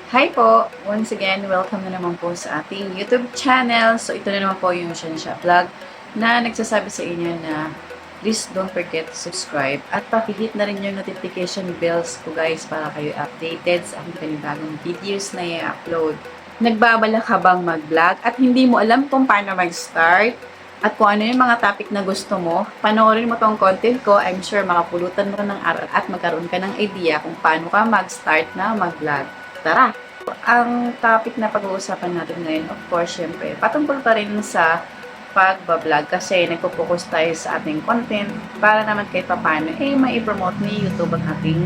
Hi po! Once again, welcome na naman po sa ating YouTube channel. So, ito na naman po yung Shansha Vlog na nagsasabi sa inyo na please don't forget to subscribe at pakihit na rin yung notification bells ko guys para kayo updated sa aking panibagong videos na i-upload. Nagbabala ka bang mag-vlog at hindi mo alam kung paano mag-start? At kung ano yung mga topic na gusto mo, panoorin mo tong content ko, I'm sure makapulutan mo ng aral at magkaroon ka ng idea kung paano ka mag-start na mag-vlog. Tara! Ang topic na pag-uusapan natin ngayon, of course, syempre, patungkol pa rin sa pagbablog kasi nagpo-focus tayo sa ating content para naman kahit papano mai-promote ni YouTube ang ating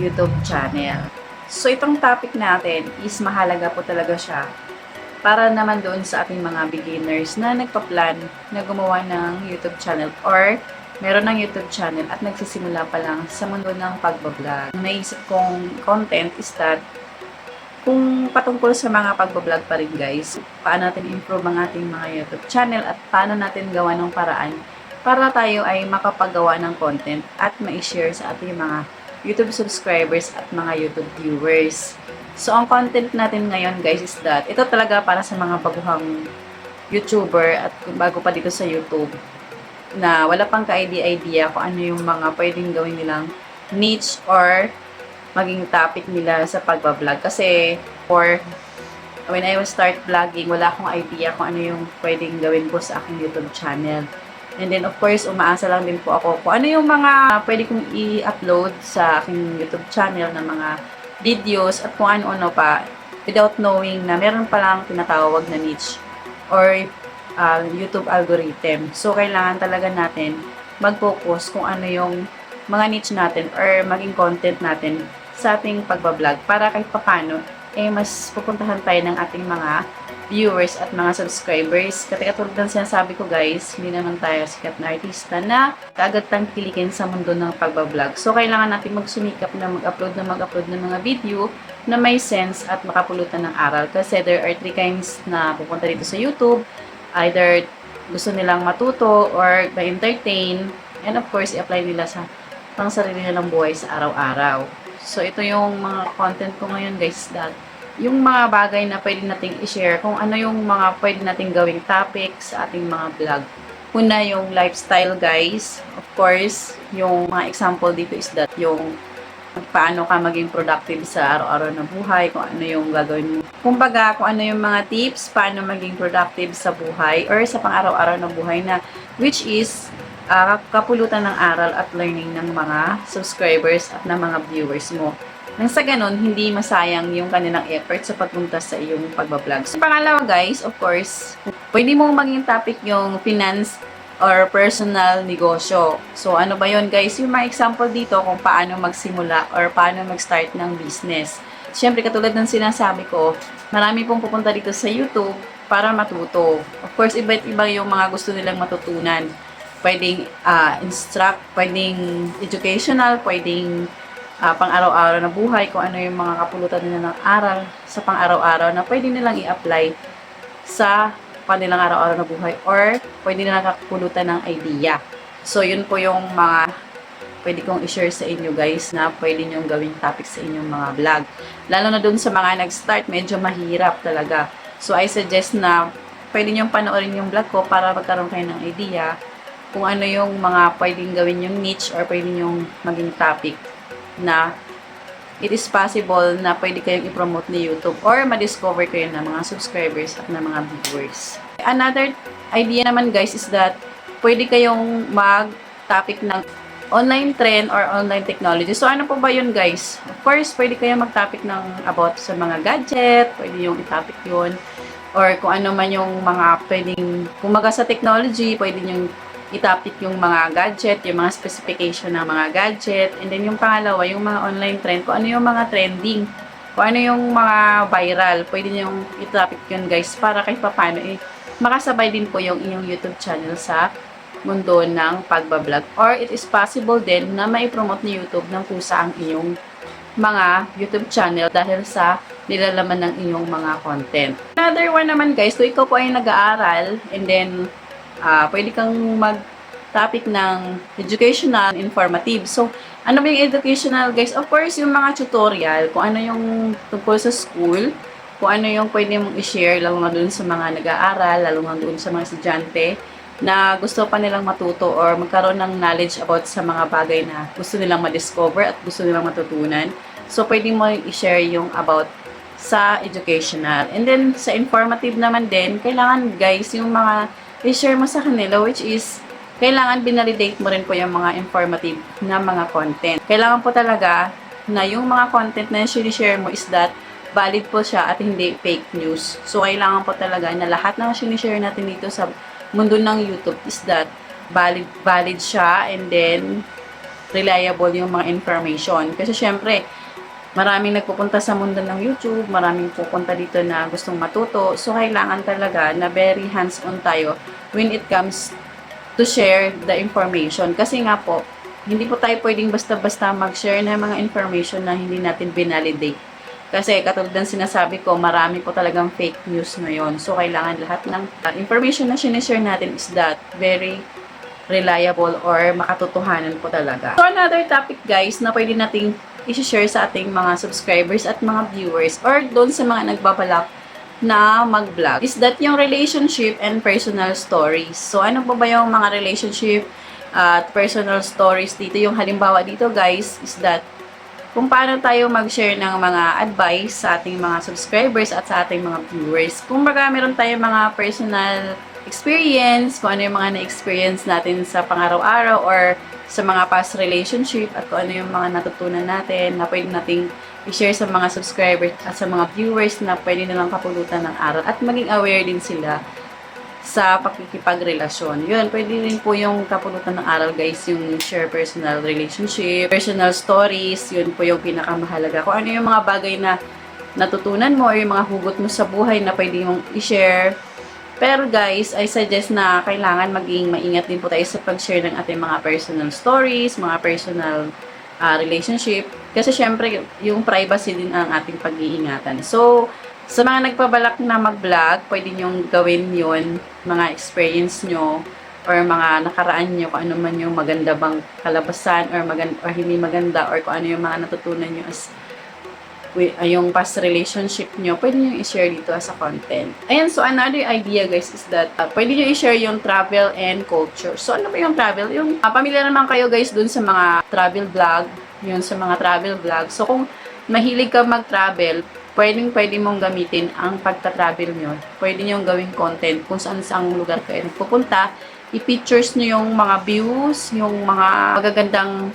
YouTube channel. So, itong topic natin is mahalaga po talaga siya para naman doon sa ating mga beginners na nagpa-plan na gumawa ng YouTube channel or meron ng YouTube channel at nagsisimula pa lang sa mundo ng pagbablog. Naisip kong content is that kung patungkol sa mga pagbablog pa rin guys, paano natin improve ang ating mga YouTube channel at paano natin gawa ng paraan para tayo ay makapagawa ng content at ma-share sa ating mga YouTube subscribers at mga YouTube viewers. So, ang content natin ngayon guys is that, ito talaga para sa mga baguhang YouTuber at bago pa dito sa YouTube na wala pang ka-idea kung ano yung mga pwedeng gawin nilang niche or maging topic nila sa pagbablog. Kasi, when I was start vlogging, wala akong idea kung ano yung pwedeng gawin ko sa aking YouTube channel. And then, of course, umaasa lang din po ako kung ano yung mga pwede kong i-upload sa aking YouTube channel na mga videos at kung ano-ano pa without knowing na meron palang tinatawag na niche or YouTube algorithm. So, kailangan talaga natin mag-focus kung ano yung mga niche natin or maging content natin sa ating pagbablog para kahit papano mas pupuntahan tayo ng ating mga viewers at mga subscribers. Katulad ng sinasabi ko guys, hindi naman tayo sikat na artista na kaagad tangkilikin sa mundo ng pagbablog. So, kailangan natin magsumikap na mag-upload ng mga video na may sense at makapulutan ng aral. Kasi there are 3 kinds na pupunta dito sa YouTube. Either gusto nilang matuto or ma-entertain and of course, i-apply nila sa pang sarili nilang buhay sa araw-araw. So, ito yung mga content ko ngayon guys, that yung mga bagay na pwede nating i-share, kung ano yung mga pwede nating gawing topic sa ating mga vlog. Una, yung lifestyle guys. Of course, yung mga example dito is that yung paano ka maging productive sa araw-araw na buhay, kung ano yung gagawin mo. Kumbaga, kung ano yung mga tips, paano maging productive sa buhay or sa pang-araw-araw na buhay na which is kapulutan ng aral at learning ng mga subscribers at ng mga viewers mo. Nang sa ganun, hindi masayang yung kanilang effort sa pagpunta sa iyong pagbablog. So, pangalawa guys, of course, pwede mong maging topic yung finance or personal negosyo. So, ano ba yon guys? Yung mga example dito kung paano magsimula or paano mag-start ng business. Siyempre, katulad ng sinasabi ko, marami pong pupunta dito sa YouTube para matuto. Of course, iba't iba yung mga gusto nilang matutunan. Pwedeng instruct, pwedeng educational, pwedeng pang-araw-araw na buhay, kung ano yung mga kapulutan nila ng aral sa pang-araw-araw na pwede nilang i-apply sa kanilang araw-araw na buhay or pwede nilang kapulutan ng idea. So, yun po yung mga pwede kong i-share sa inyo guys na pwede nyong gawing topic sa inyong mga vlog. Lalo na dun sa mga nag-start, medyo mahirap talaga. So, I suggest na pwede nyong panoorin yung vlog ko para magkaroon kayo ng idea kung ano yung mga pwedeng gawin yung niche or pwede yung maging topic na it is possible na pwede kayong i-promote ni YouTube or ma-discover kayo ng mga subscribers at ng mga viewers. Another idea naman guys is that pwede kayong mag-topic ng online trend or online technology. So, ano po ba yun guys? Of course, pwede kayong mag-topic ng about sa mga gadget, pwede yung i-topic yun, or kung ano man yung mga pwedeng, kumaga sa technology, pwede yung i-topic yung mga gadget, yung mga specification ng mga gadget, and then yung pangalawa, yung mga online trend, kung ano yung mga trending, kung ano yung mga viral, pwede yung i-topic yun guys, para kahit paano makasabay din po yung inyong YouTube channel sa mundo ng pagbablog. Or it is possible din na mai-promote ni YouTube ng kusa ang inyong mga YouTube channel dahil sa nilalaman ng inyong mga content. Another one naman guys, kung ikaw po ay nag-aaral and then pwede kang mag-topic ng educational, informative. So, Ano ba yung educational, guys? Of course, yung mga tutorial, kung ano yung tungkol sa school, kung ano yung pwede mong i-share, lalo na dun sa mga nag-aaral, lalo na dun sa mga estudyante, na gusto pa nilang matuto or magkaroon ng knowledge about sa mga bagay na gusto nilang ma-discover at gusto nilang matutunan. So, pwede mo i-share yung about sa educational. And then, sa informative naman din, kailangan guys, yung mga i-share mo sa kanila, which is, kailangan binalidate mo rin po yung mga informative na mga content. Kailangan po talaga na yung mga content na sinishare mo is that valid po siya at hindi fake news. So, kailangan po talaga na lahat ng sinishare natin dito sa mundo ng YouTube is that valid siya and then reliable yung mga information. Kasi syempre, maraming nagpupunta sa mundo ng YouTube, maraming pupunta dito na gustong matuto. So, kailangan talaga na very hands-on tayo when it comes to share the information. Kasi nga po, hindi po tayo pwedeng basta-basta mag-share ng mga information na hindi natin binalidate. Kasi katulad ng sinasabi ko, marami po talagang fake news ngayon. So, kailangan lahat ng information na sinishare natin is that very reliable or makatotohanan po talaga. So, another topic guys na pwede nating i-share sa ating mga subscribers at mga viewers or doon sa mga nagbabalak na mag-vlog is that yung relationship and personal stories. So, ano po ba yung mga relationship at personal stories dito? Yung halimbawa dito guys is that kung paano tayo mag-share ng mga advice sa ating mga subscribers at sa ating mga viewers. Kung baga meron tayong mga personal experience, kung ano yung mga na-experience natin sa pang-araw-araw or sa mga past relationship at kung ano yung mga natutunan natin na pwede nating i-share sa mga subscribers at sa mga viewers na pwede nilang kapulutan ng aral at maging aware din sila sa pakikipagrelasyon. Yun, pwede rin po yung kapulutan ng aral guys, yung share personal relationship, personal stories, yun po yung pinakamahalaga. Kung ano yung mga bagay na natutunan mo or yung mga hugot mo sa buhay na pwede mong i-share. Pero guys, I suggest na kailangan maging maingat din po tayo sa pag-share ng ating mga personal stories, mga personal relationship. Kasi syempre, yung privacy din ang ating pag-iingatan. So, sa mga nagpabalak na mag-vlog, pwede nyong gawin yon mga experience nyo or mga nakaraan nyo, kung ano man yung maganda bang kalabasan or, or hindi maganda or kung ano yung mga natutunan nyo as yung past relationship nyo, pwede nyo i-share dito as a content. Ayan, so another idea guys is that pwede nyo i-share yung travel and culture. So ano ba yung travel? Yung pamilya naman kayo guys dun sa mga travel vlog, yun sa mga travel vlog. So kung mahilig ka mag-travel, pwede mong gamitin ang pagta-travel nyo. Pwede nyo gawing content kung saan lugar kayo nagpupunta. I-pictures nyo yung mga views, yung mga magagandang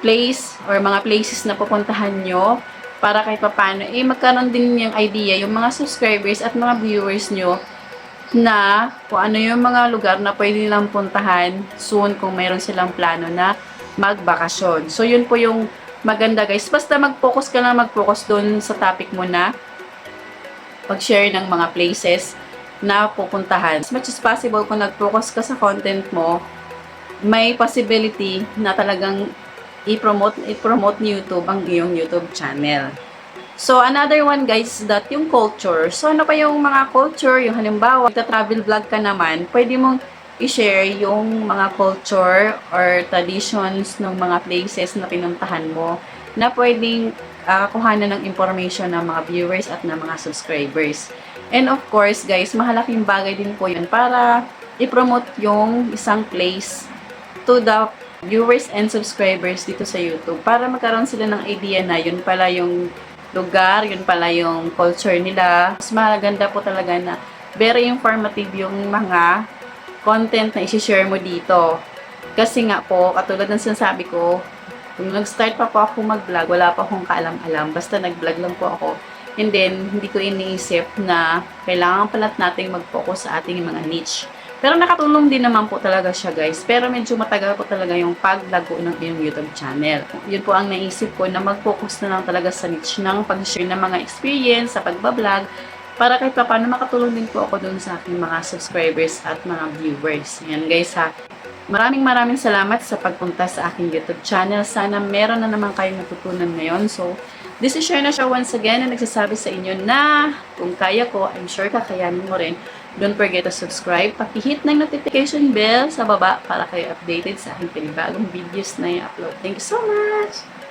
place or mga places na pupuntahan nyo para kahit paano, magkaroon din yung idea, yung mga subscribers at mga viewers nyo na kung ano yung mga lugar na pwede nilang puntahan soon kung mayroon silang plano na magbakasyon. So, yun po yung maganda guys. Basta mag-focus ka lang, mag-focus doon sa topic mo na pag-share ng mga places na pupuntahan. As much as possible, kung nag-focus ka sa content mo, may possibility na talagang i-promote ni YouTube ang iyong YouTube channel. So, another one guys, that yung culture. So, ano pa yung mga culture? Yung halimbawa, travel vlog ka naman, pwede mong i-share yung mga culture or traditions ng mga places na pinuntahan mo na pwedeng kuhanan ng information ng mga viewers at ng mga subscribers. And of course, guys, mahalaking bagay din po yun para i-promote yung isang place to the viewers and subscribers dito sa YouTube para magkaroon sila ng idea na yun pala yung lugar, yun pala yung culture nila. Mas maganda po talaga na very informative yung mga content na isi-share mo dito. Kasi nga po, katulad ng sinasabi ko, kung nag-start pa po ako mag-vlog, wala pa akong kaalam-alam. Basta nag-vlog lang po ako. And then, hindi ko iniisip na kailangan pala nating mag-focus sa ating mga niche. Pero nakatulong din naman po talaga siya guys. Pero medyo matagal po talaga yung paglago ng iyong YouTube channel. Yun po ang naisip ko na mag-focus na lang talaga sa niche ng pag-share ng mga experience sa pagbablog para kahit pa paano makatulong din po ako dun sa aking mga subscribers at mga viewers. Yan guys ha. Maraming salamat sa pagpunta sa aking YouTube channel. Sana meron na naman kayong natutunan ngayon. So, this is Share na siya once again na nagsasabi sa inyo na kung kaya ko, I'm sure kakayanin mo rin Don't forget to subscribe. Pakihit ng notification bell sa baba para kayo updated sa aking panibagong videos na i-upload. Thank you so much!